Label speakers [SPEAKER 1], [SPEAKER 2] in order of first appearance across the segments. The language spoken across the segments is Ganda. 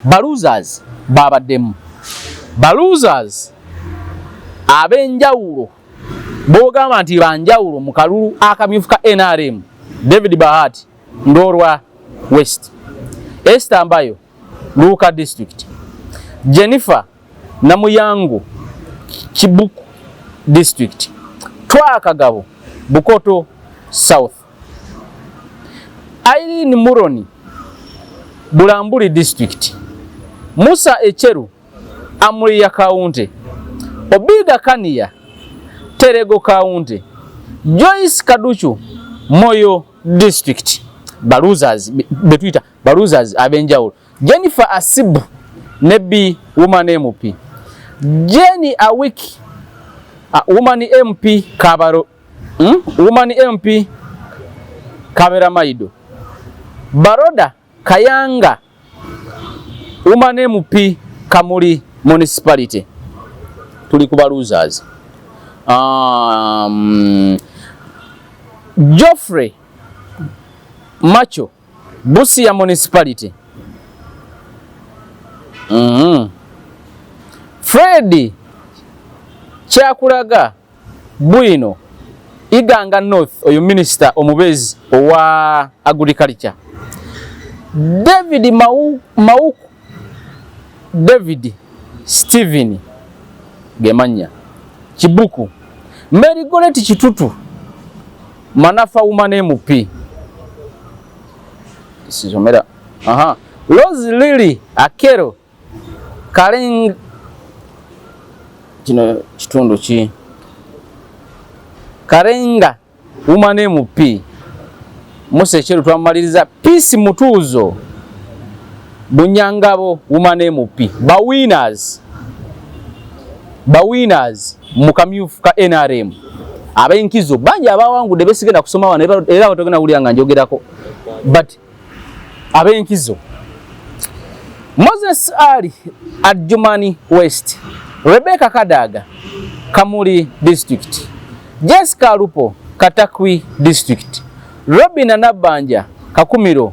[SPEAKER 1] Baluzers babaddemu. Baluzers abenjawulo bogamba nti banjawulo mu kalulu akamyufu ka NRM. David Bahati Ndorwa West, Esther Mbayo Luka District, Jennifer Namuyangu Kibuku District, Twakagabo Bukoto South, Irene Muroni Bulambuli District, Musa Echeru Amuria County, Obiga Kania Terego County, Joyce Kaduchu Moyo District. Baluzers betwita Baluzers abenjawulo. Jennifer Asibu Nebi Woman MP, Jenny Awiki Woman MP Kabaro, Woman MP Kabera Maido, Baroda Kayanga Woman MP Kamuli Municipality. Tuli ku Baluzers. Geoffrey Macho Busia Municipality. Freddy Kyakulaga Bwino Iganga North oyo minister omubezi owa agriculture. David Mauku David Steven Gemanya Kibuku, Mary Goleti Chitutu Manafa Woman MP. Sizomera. Rose Lily Akero Karenga kino kitundu ki Karenga Woman MP. Mose Cheru twamaliriza Peace Mutuzo Bunyangabo Woman MP. Bawiners mukamyufu ka NRM. Abenkizo banja abawangu debesigenda kusoma wana era batogena kulyanga njogerako. But abenkizo Moses Ali Adjumani West, Rebecca Kadaga Kamuli District, Jessica Lupo Katakwi District, Robin Anabanja Kakumiro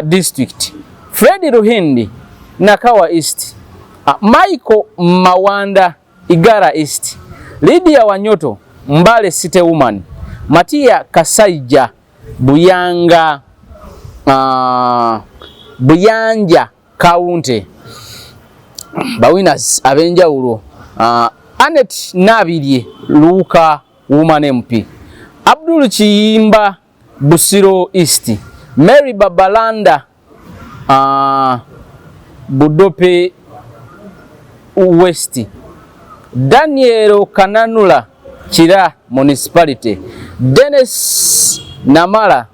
[SPEAKER 1] District, Freddy Ruhindi Nakawa East, Michael Mawanda Igara East, Lydia Wanyoto Mbale City Woman, Matia Kasaija Buyanja County. Bawiners abenjawulo. Anet Nabirye Luka Woman MP, Abdul Chiyimba Busiro East, Mary Babalanda Budope West, Daniel Kananula Chira Municipality, Dennis Namala.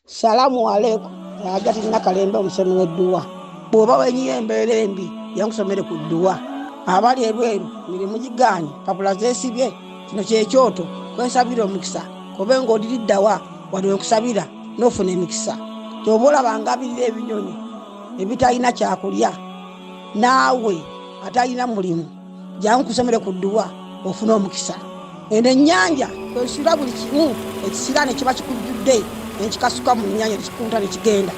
[SPEAKER 2] Salamu alaikum. Ajati nakalemba omusomero dduwa. Bwoba wenyiyembeera embi yankusomere ku dduwa. Abali ebweru mirimu giganye papula zesibye kino kyekyoto kwensabira omukisa kobe ng'odiriddawa wali wenkusabira n'ofuna emikisa. Kyoba olabanga abirira ebinyonyi ebitalina kyakulya naawe atalina mulimu jangu kusomere ku dduwa ofuna omukisa. Eno ennyanja kwesula buli kimu ekisira ne kiba kikujjudde nekikasuka mu nnyanja nekikunta nekigenda.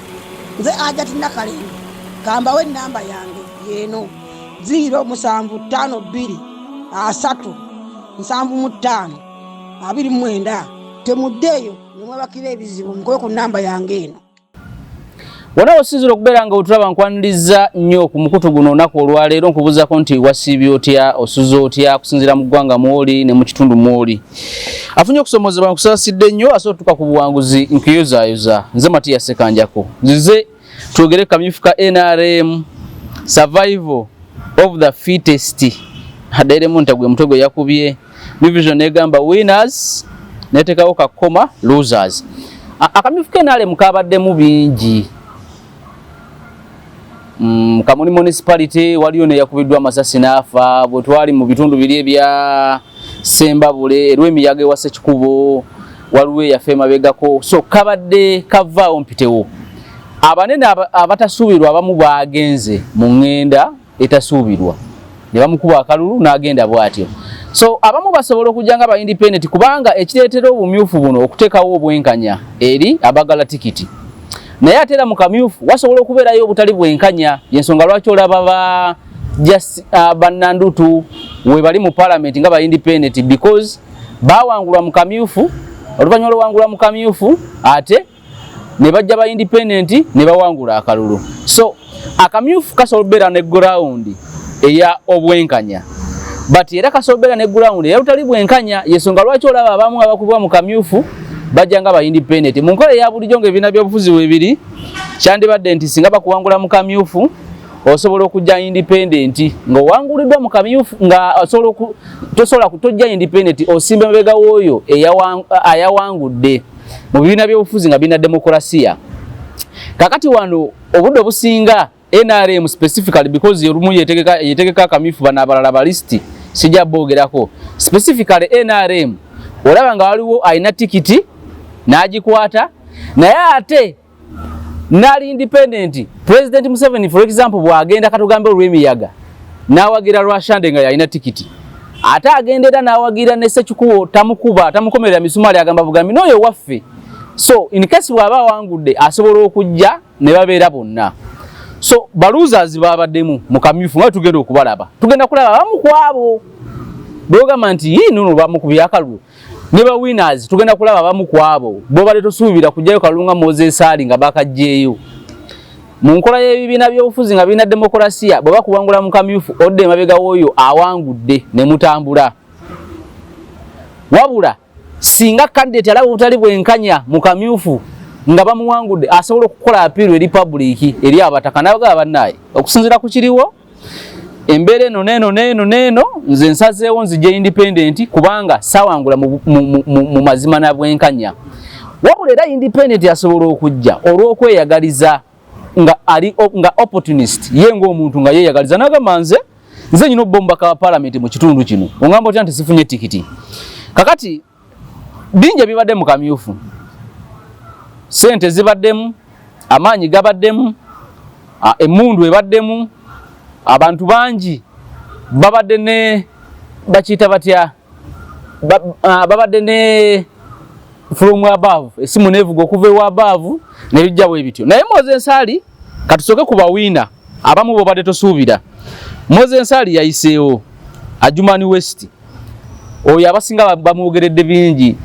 [SPEAKER 2] Nze Ajati Nakalemba kambawo ennamba yange yeeno 075377529. Temuddeeyo nemwebakira ebizibu mukobe ku nnamba yange eno.
[SPEAKER 1] Wanawo sizira okubeera nga otulaba nkwaniriza nnyo ku mukutu guno olunaku olwaleero nkubuuzako nti wasiibye otya, osuze otya, kusinziira mu ggwanga mw'oli ne mu kitundu mw'oli. Afunye okusomozebwa nkusaasidde nnyo asobola tuka ku buwanguzi nkiyozaayoza. Nze Matiya Ssekanjako. Nzize twogere kamyufu ka NRM, survival of the fittest. Hadairemu ntagwe mutwe gwe yakubye. New Vision egamba winners netekawo kakoma losers. Akamyufu ka NRM kabaddemu bingi. Kamuli Municipality waliyo ne yakubiddwa amasasi n'afa. Bwe twali mu bitundu biri ebya Sembabule Lwemiyaga ewa Ssekikubo waliwo eyafa emabegako. So kabadde kavaawo mpitewo. Abanene abatasuubirwa abamu baagenze mu ŋŋenda etasuubirwa ne bamukuba akalulu n'agenda bw'atyo. So abamu basobola okujja nga ba independent kubanga ekireetera obumyufu buno okuteekawo obwenkanya eri abagala tikiti. naye ate era mu kamyufu wasobola okubeerayo obutali bwenkanya yensonga lwaki olaba bannandutu we bali mu parliament nga ba independent because bawangulwa mu kamyufu oluvannyuma lw'owangulwa mu kamyufu ate ne bajja ba independent ne bawangula akalulu. So akamyufu kasobola okubeera ne ground eya obwenkanya but era kasobola okubeera ne ground eya butali bwenkanya yensonga lwaki olaba abamu abakubwa mu kamyufu bajja nga ba independent mu nkola eya bulijjo ng'ebibiina by'obufuzi bwebiri kyandibadde nti singa bakuwangula mu kamyufu osobola okujja independent ng'owanguliddwa mu kamyufu nga tosobola tojja independent osimba emabega w'oyo ayawangudde mu bibiina by'obufuzi nga birina demokrasiya. Kakati wano obudde obusinga NRM specifically because olumu yetegeka akamyufu bano abalala balisti sijja boogerako specifically NRM olaba nga waliwo alina tikiti n'agikwata naye ate nali independent President Museveni for example bwagenda katugambe olw'emiyaga n'awagira Rwashande nga yalina tikiti ate agendera n'awagira ne Ssekikubo tamukomerera misumali agamba bugambi n'oyo waffe. So in case bw'aba wangudde asobola okujja ne babeera bonna. So baluzers babaddemu mu kamyufu nga tugenda okubalaba tugenda kulaba abamu ku abo bogamba nti nono bamu ku byakalulu ne ba winners tugenda kulaba abamu ku abo bo bale tosuubira kujjayo kalunga Moses Ali nga bakajjeeyo mu nkola y'ebibiina by'obufuzi nga birina demokrasiya bwe bakuwangula mu kamyufu odde emabega w'oyo awangudde ne mutambula wabula singa candidate alaba obutali bwenkanya mu kamyufu nga bamuwangudde asobola okukola appeal eri public eri abataka n'abagaba bannaye okusinziira ku kiriwo embeera eno neeno nze nsazeewo nzije independent kubanga sawangula mu mazima na bwenkanya wabula era independent asobola okujja olw'okweyagaliza nga opportunist ye ng'omuntu nga yeeyagaliza n'agamba nze nyina obbomubaka wa parliament mu kitundu kino ongamba otya nti sifunye tikiti. Kakati bingi ebibadde mu kamyufu sente zibaddemu amaanyi gabaddemu emmundu ebaddemu abantu bangi babadde ne bakiyita batya babadde ne from above esimu nevuga okuva ewa above nebijja bwe bityo naye Moses Ali katusoke ku bawina abamu bo badde tosuubira Moses Ali yayiseewo Adjumani West oyo abasinga bamwogeredde bingi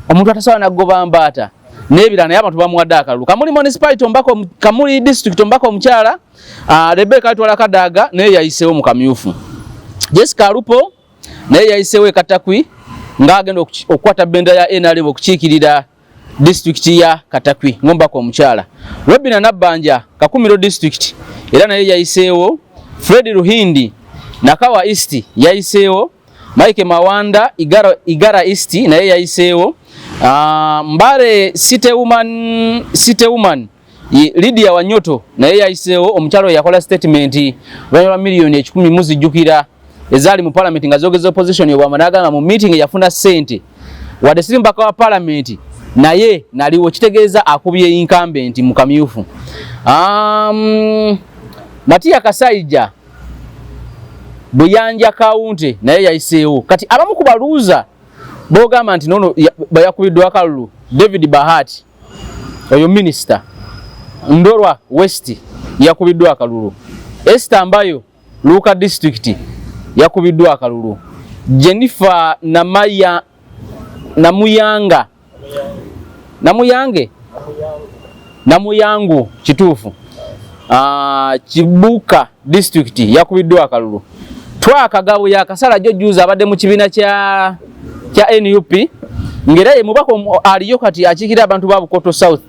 [SPEAKER 1] omuntu atasobola nagoba mbaata nebira naye abantu bamuwadde akalulu Kamuli municipality ombako Kamuli district ombako omukyala Rebecca atwala Kadaga naye yayiseewo mu kamyufu Jessica Alupo naye yayiseewo Katakwi ng'agenda okukwata benda ya NRM okukiikirira district ya Katakwi ngombako omukyala Robina Nabbanja Kakumiro district era naye yayiseewo Fred Ruhindi Nakawa East yayiseewo Mike Mawanda Igara East naye yayiseewo Mbare City woman Lydia Wanyoto naye yayiseewo omukyalo yakola statement banywa milioni 10 muzijjukira ezali mu parliament nga zogeza opposition y'obwamanaga mu meeting yafuna sente wadde sirimbaka wa parliament naye naliwo kitegeeza akubye incumbent mu kamyufu. Matia Kasaija Buyanja Kaunti naye yayiseewo kati abamu ku baluuza bogamba nti nono bayakubiddwa akalulu David Bahati oyo minister Ndorwa West yakubiddwa akalulu Esther Mbayo Luka district yakubiddwa akalulu Jennifer Namuyangu kituufu Kibuka district yakubiddwa akalulu Twakagabo yakasala jjuza abadde mu kibiina kya NUP ngera ye mubaka aliyo kati akikira abantu ba Bukoto South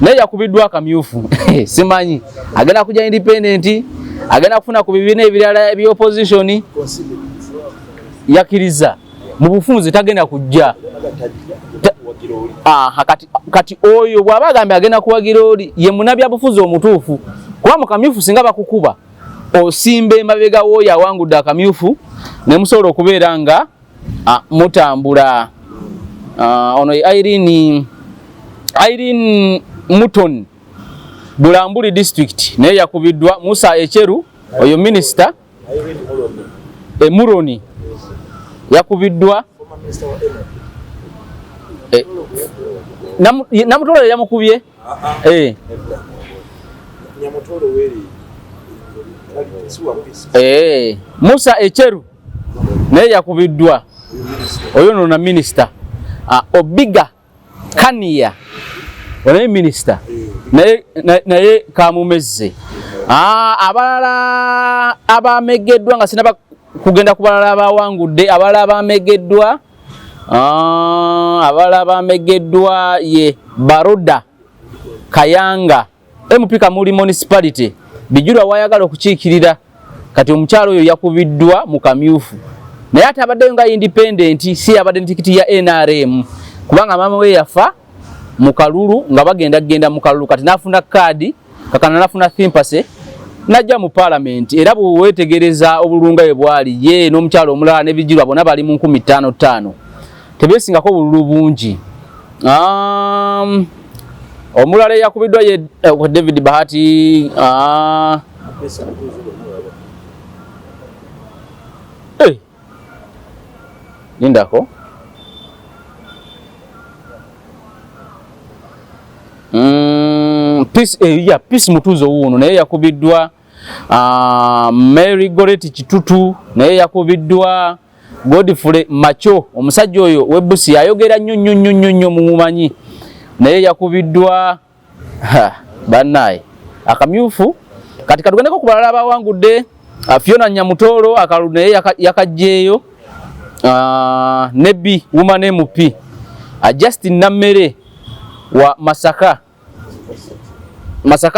[SPEAKER 1] naye yakubiddwa akamyufu simanyi agenda kujja independent agenda kufuna ku bibiina ebirala eby'opposition yakiriza mu bufunzi tagenda kujja kati oyo bw'abagambe agenda kuwagira oli ye munabya bufuzi omutuufu kuba mu kamyufu singa bakukuba osimba emabega w'oyo awangudde akamyufu ne musobola okubeera nga mutambula. Ono Irene Muton Bulambuli district naye yakubiddwa Musa Echeru oyo minister Muroni yakubiddwa namutolere yamukubye
[SPEAKER 3] Nyamutolo weri
[SPEAKER 1] Musa Echeru naye yakubiddwa oyo nona minister Obiga Kania oyo minister naye kamumezze abalala abamegeddwa nga sinaba kugenda kubalala abawangudde abalala abamegeddwa ye Baroda Kayanga MP Kamuli municipality bijulwa wayagala okukiikirira kati omukyalo oyo yakubiddwa mu kamyufu naye ate abaddeyo nga independent si abadde tikiti ya NRM kubanga mama we yafa mu kalulu nga bagenda mu kalulu kati nafuna kadi kakana nafuna thimpase najja mu parliament era bwe wetegereza obulunga ye bwali ye n'omukyalo omulala ne bijulwa bona bali mu 15 tebesingako obululu bungi omulala yakubiddwa ye David Bahati Nindako Peace Mutuzo wuno naye yakubiddwa Mary Goreti Kitutu naye yakubiddwa Godfrey Macho omusajja oyo webusi ayogera nnyo mumumanyi naye yakubiddwa bannaye akamyufu kati katugendeko kubalala abawangudde Fiona Nyamutolo akalu naye yakajjeeyo Nebi Woman MP Justin Namere wa Masaka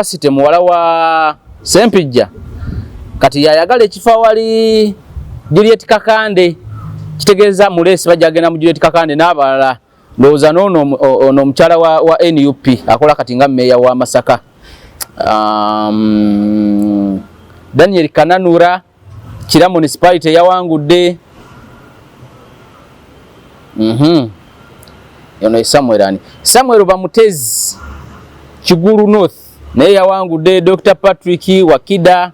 [SPEAKER 1] City muwala wa Sempijja kati yayagala ekifa wali Juliet Kakande kitegeeza mulesi bajagenda mu Juliet Kakande n'abalala ndowooza ono mukyala wa NUP akola kati nga meya wa Masaka Daniel Kananura Kira municipality yawangudde yono Samuel Bamutezi Kiguru North naye yawangudde Dr. Patrick Wakida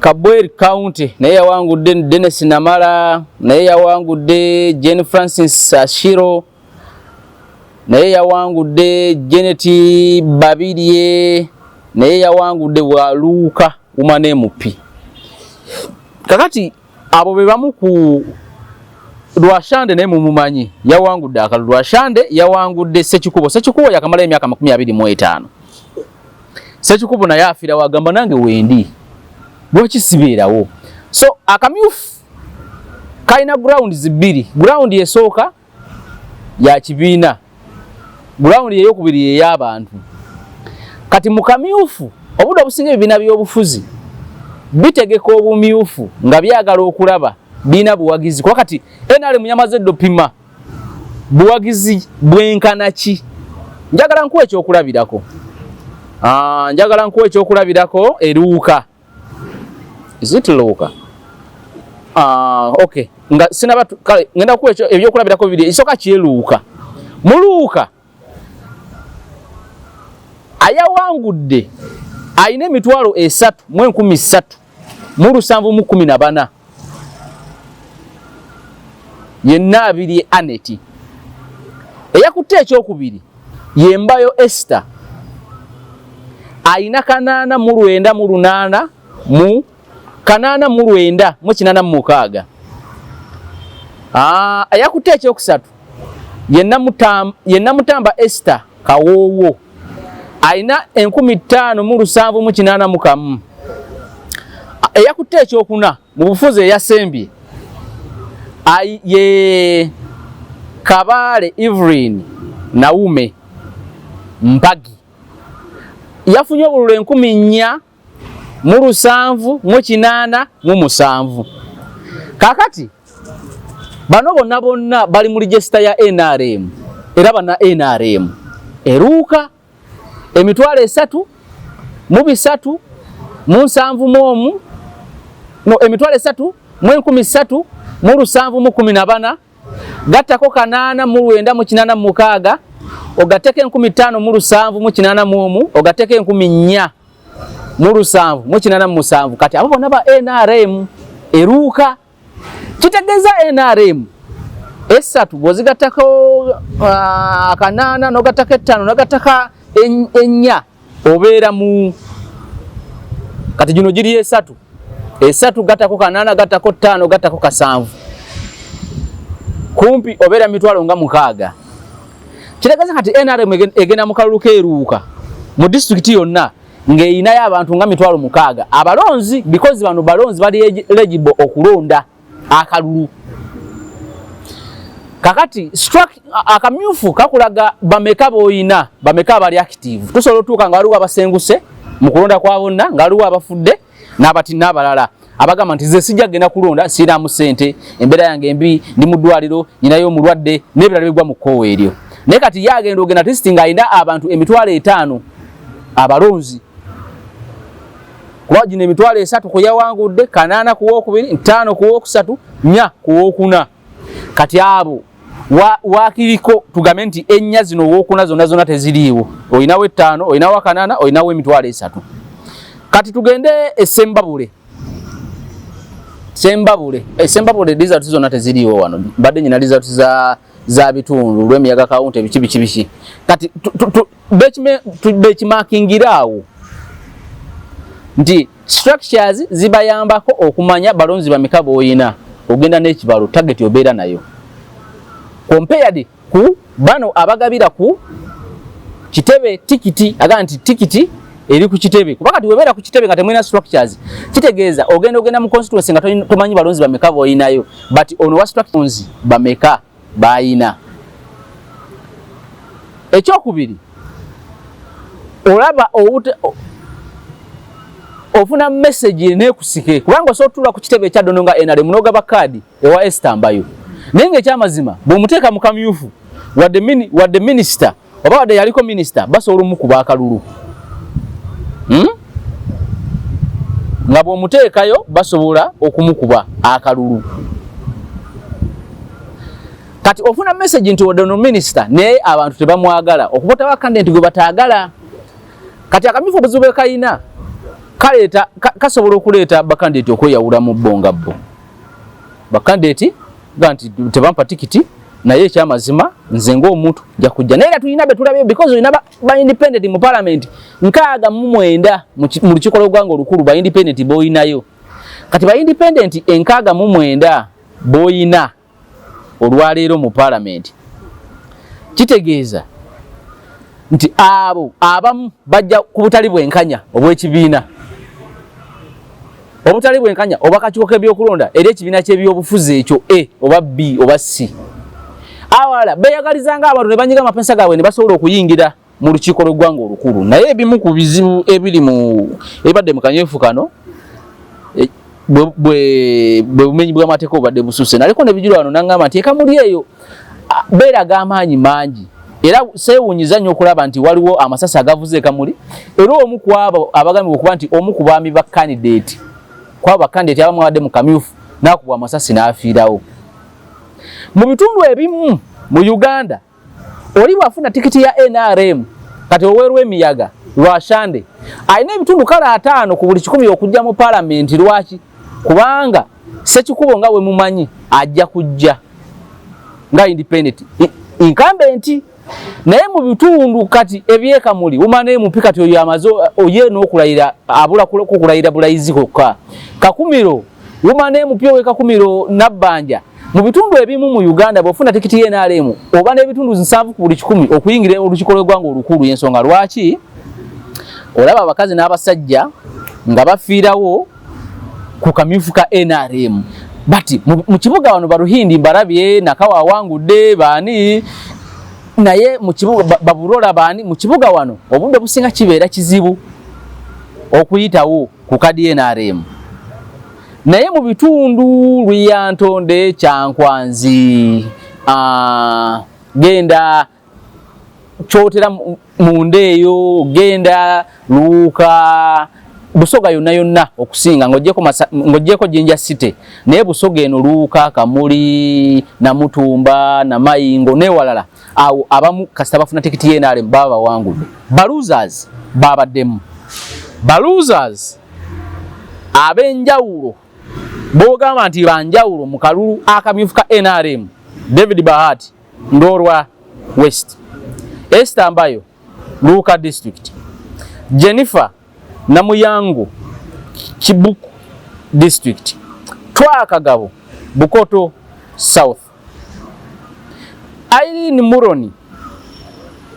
[SPEAKER 1] Kabweri County naye yawangudde Dennis Namala naye yawangudde Jane Francis Ashiro naye yawangudde Janet Babirie naye yawangudde Waluka Woman MP kakati abo be bamu ku Lwashande naye mumumanyi yawangudde akalu Lwashande yawangudde Sekikubo yakamala emyaka 25 Sekikubo naye afira wagamba nange wendi lwaki sibeerawo so akamyufu kaina grounds bbiri ground esooka ya kibiina ground eyokubiri ye y'abantu kati mu kamyufu obudde obusinga ebibiina by'obufuzi bitegeka obumyufu nga byagala okulaba biina buwagizi kwa kati NRM yamaze dopima buwagizi bwenkana ki njagala nkuwe ekyokulabirako eruuka is it Luka okay nga sinaba kale ngenda kuwe ebyokulabirako bibiri isoka kyeluuka muluuka ayawangudde ayina emitwalo 3 mu 13 mu 714 yenna abiri Aneti eyakutte ekyokubiri yembayo Esther ayina 898 mu 896 ayakutte ekyokusatu yenna mutamba Esther Kawoowo ayina 5781 eyakutte ekyokuna mu bufuzi eyasembye ye Kabale Evelyn Naume Mpagi yafunye obululu 4,787 kakati bano bonna bali mu register ya NRM era bana NRM eruuka emitwalo 3 mu 3 mu 7 no emitwalo 3 mu 13 mu 714 gattako 8,986 ogateke 15,781 ogateke 4,787 kati abo bonna ba NRM eruuka kitegeeza NRM esatu bwozigattako akanana nogattako ettano nogattako ennya obeera mu kati gino giri esatu gattako kanana gattako ttaano gattako kasanvu kumpi obeera mitwalo nga 6. Kitegeeza kati NRM egenda mu kalulu keeruuka mu district yonna ng'eyinayo abantu nga 600 abalonzi because bano balonzi bali eligible okulonda akalulu. Kakati akamyufu kakulaga bameka boyina bameka bali active tusobola otuuka nga waliwo abasenguse mu kulonda kwa bonna nga waliwo abafudde n'abati n'abalala abagamba nti ze sijja genda kulonda siraamu ssente embeera yange embi ndi mu ddwaliro nyinayo omulwadde n'ebirala bigwa mu kkoowa eryo. Naye kati ye agenda ogenda testi ng'alina abantu 5,000 abalonzi kuba gino 3,000 ku yawangudde 8 ku wokubiri 5 ku wokusatu 4 ku wokuna. Kati abo wakiriko tugambe nti ennya zino wokuna zonna teziriiwo oyinawo 5 oyinawo 8 oyinawo 3,000. Kati tugende Sembabule result zonna teziriiwo wano mbadde nyina result za bitundu lw'emiyaga kawunti biki kati bekimakingiraawo nti structures zibayambako okumanya balonzi bameka boyina ogenda n'ekibalo target obeera nayo compared ku bano abagabira ku kitebe tikiti aga nti tikiti eri ku kitebe kuba kati webeera ku kitebe nga temwina structures kitegeeza ogenda mu constituency nga tomanyi balonzi bameka boyinayo but ono wa structures bameka bayina. Ekyokubiri olaba ofuna message nekusike kubanga osotula ku kitebe ekya Dononga NRM nogaba kadi ewa Estambayo naye ng'ekyamazima bw'omuteeka mu kamyufu wadde minister oba wadde yaliko minister basobola omukuba akalulu nga bw'omuteekayo basobola okumukuba akalulu. Kati ofuna message nti wadde no minister naye abantu tebamwagala okubota wa candidate gwe bataagala. Kati akamyufu obuzibu kayina kasobola okuleeta bakandidate okweyawula mu bbongabbo bakandidate ganti tebampa tikiti naye ekyamazima nze ng'omuntu nja kujja naye era tulina betulabye because olina ba independent mu parliament 69 mu lukiiko lw'eggwanga olukulu ba independent boyinayo. Kati ba independent 69 boyina olwaleero mu parliament kitegeeza nti abo abamu bajja ku butali bwenkanya obw'ekibiina obutali bwenkanya oba kakiiko k'ebyokulonda eri ekibiina ky'ebyobufuzi ekyo oba B oba C awala beyagalizanga abantu ne banyiga amapensa gaabwe ne basobola okuyingira mu lukiiko lw'eggwanga olukulu. Naye ebimu ku bizibu ebiri ebadde mu kanyeefu kano bwe bumenyi bw'amateeka obadde bususe naliko ne bijula wano nangamba nti ekamuli eyo beeraga amaanyi mangi era seewunyiza nnyo okulaba nti waliwo amasasi agavuze ekamuli era omu ku abo abagambibwa okuba nti omu ku baami ba candidate kwabo bakandidate abamu abadde mu kamyufu n'akubwa amasasi n'afiirawo. Mu bitundu ebimu mu Uganda oli bw'afuna tikiti ya NRM kati oweerwa emiyaga lwashande alina ebitundu kala 5 ku buli 100 okujja mu parliament. Lwaki? Kubanga Ssekikubo nga we mumanyi ajja kujja nga independent incumbent naye mu bitundu kati ebyekamuli umane mupika ti oyo amazo oye n'okulayira abula kukulayira bulayizi kokka Kakumiro umane mupyo we Kakumiro nabbanja. Mu bitundu ebimu mu Uganda bw'ofuna tikiti ye NRM oba n'ebitundu 7 ku buli 100 okuyingira olukiiko lw'eggwanga olukulu y'ensonga lwaki olaba abakazi n'abasajja nga bafiirawo ku kamyufu ka NRM. Bati mu kibuga wano baruhindi mbarabye nakawa wangudde baani naye mu kibuga baburola baani mu kibuga wano obudde businga kibeera kizibu okuyitawo ku kadi NRM. Naye mu bitundu Lwiyantonde Kyankwanzi genda Kyotera Mundeeyo genda Luuka Busoga yonna okusinga ng'oggyeko Jinja City naye Busoga eno Luuka Kamuli Namutumba Namayingo n'ewalala awo abamu kasita bafuna tikiti ye NRM baba bawangudde. Balosers babaddemu balosers ab'enjawulo bogamba nti banjawulo mu kalulu akamyufu ka NRM David Bahati Ndorwa West, Esther Ambayo Luka District, Jennifer Namuyangu Chibuku District, Twakagabo Bukoto South, Irene Muroni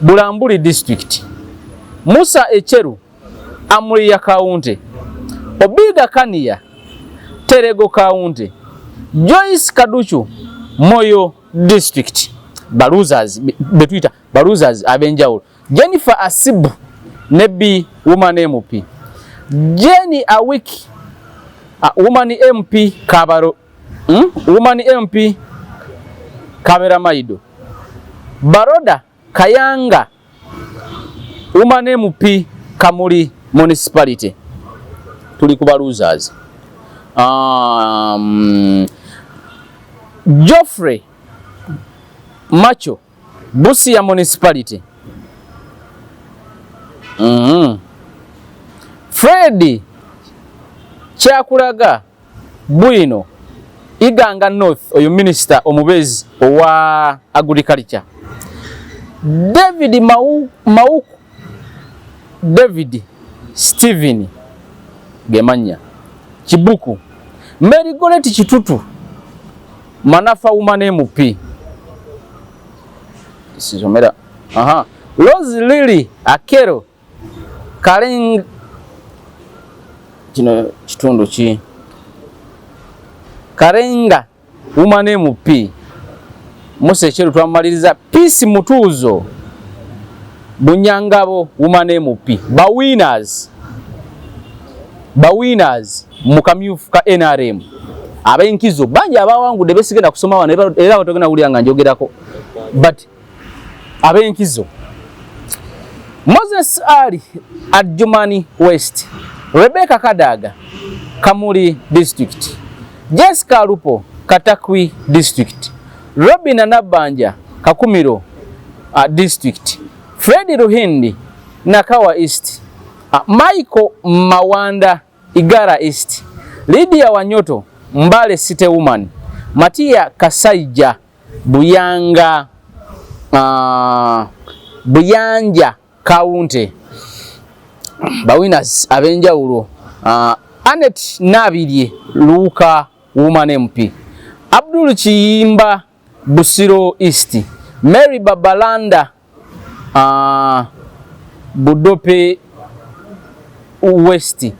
[SPEAKER 1] Bulambuli District, Musa Echeru Amuria County, Obiga Kania Terego County, Joyce Kaduchu Moyo District, Baruzas betwita Baruzas abenjawulo, Jennifer Asibu Nebi Woman MP, Jenny Awiki Woman MP Kabaro Woman MP Kabera Maido, Baroda Kayanga Woman MP Kamuli Municipality. Tuli ku Baruzas. Geoffrey Macho Busia Municipality. Freddy Kyakulaga Bwino Iganga North oyo minister omubezi owa agriculture. David Mauku David Steven Gemanya Chibuku, Mary Goretti Chitutu Manafa Woman MP. Isizomera. Rose Lily Akero Karenga kino kitundu ki Karenga Woman MP. Mose Cheru twamaliriza Peace Mutuzo Bunyangabo Woman MP. Bawinners mukamyufu ka NRM abenkizo banja abawangu debesigenda kusoma wana era batogena kulyanga njogerako, but abenkizo Moses Ali Adjumani West, Rebecca Kadaga Kamuli District, Jessica Lupo Katakwi District, Robin Nabanja Kakumiro District, Freddy Ruhindi Nakawa East, Michael Mawanda Igara East, Lydia Wanyoto Mbale City Woman, Matia Kasaija Buyanja County. Bawinners abenjawulo, Anet Nabirye Luka Woman MP, Abdul Chiyimba Busiro East, Mary Babalanda Budope West,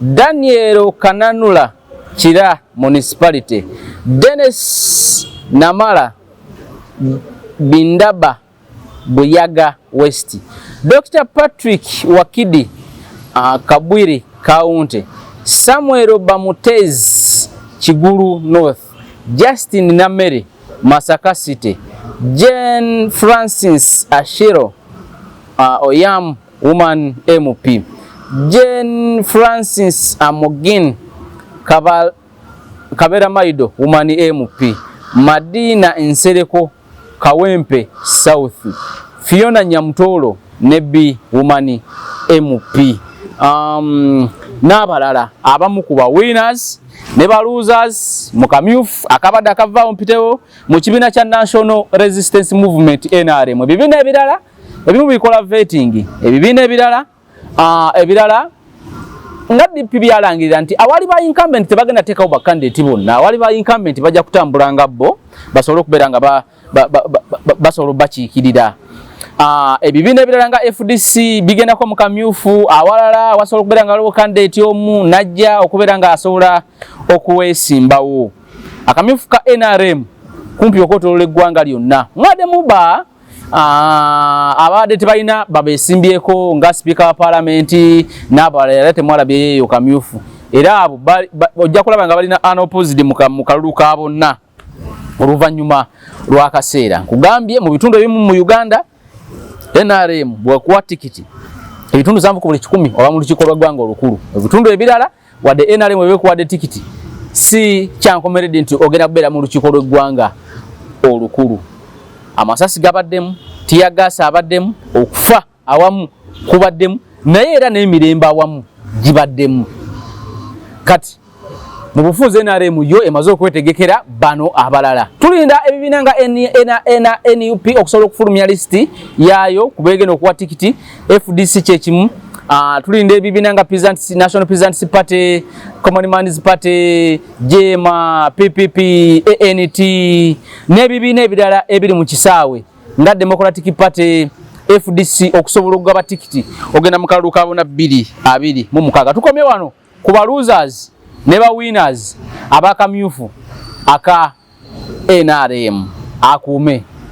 [SPEAKER 1] Daniel Kananula Chira Municipality, Dennis Namala Bindaba Buyaga West, Dr. Patrick Wakidi Kabwiri County, Samuel Bamutez Chiguru North, Justin Nameri Masaka City, Jane Francis Ashiro Oyam Woman MP, Jane Francis Amogin Kabera Maido Woman MP, Madina Nsereko Kawempe South, Fiona Nyamtolo Nebi Woman MP. Nabalala abamu ku winners ne losers mukamyufu akabada kava mpitewo mu kibina kya National Resistance Movement NRM. Ebibina ebirala ebimu bikola vetting, ebibina ebirala nga DP byalangirira nti awali ba incumbent tebagenda teka oba candidate bonna, awali ba incumbent bajja kutambulanga bo basobole okubeera nga basobole bakiikirira. Ebibina ebirala nga FDC bigenda ko mukamyufu, awalala wasobola okubeera nga waliwo candidate omu najja okubeera nga asobola okuwesimbawo. Akamyufu ka NRM kumpi okotolola eggwanga lyonna mwade muba abadde tebalina babesimbyeko nga speaker wa parliament n'abalala temwalabyeyo kamyufu, era abo ojja kulaba nga balina unopposed mu kalulu ka bonna oluvannyuma lw'akaseera. Nkugambye mu bitundu ebimu mu Uganda NRM bwekuwa tikiti ebitundu 7 ku buli 10 oba mu lukiiko lw'eggwanga olukulu. Ebitundu ebirala wadde NRM bwekuwadde tikiti si kyankomeredde nti ogenda kubeera mu lukiiko lw'eggwanga olukulu. Amasasi gabaddemu, tiyagasa abaddemu, okufa awamu kubaddemu, naye era n'emirembe awamu gibaddemu. Kati mu bufuzi NRM yo emaze okwetegekera bano abalala. Tulinda ebibiina nga NUP okusobola okufulumya listi yayo kubegeno okuwa tikiti FDC kyekimu. Tulinda ebibiina nga National Peasants Party, Common Man's Party, JEMA, PPP, ANT n'ebibiina ebirala ebiri mu kisaawe nga Democratic Party, FDC okusobola okugaba tikiti ogenda mu kalulu kabona 226. Tukomye wano ku ba losers ne ba winners abakamyufu aka NRM akuume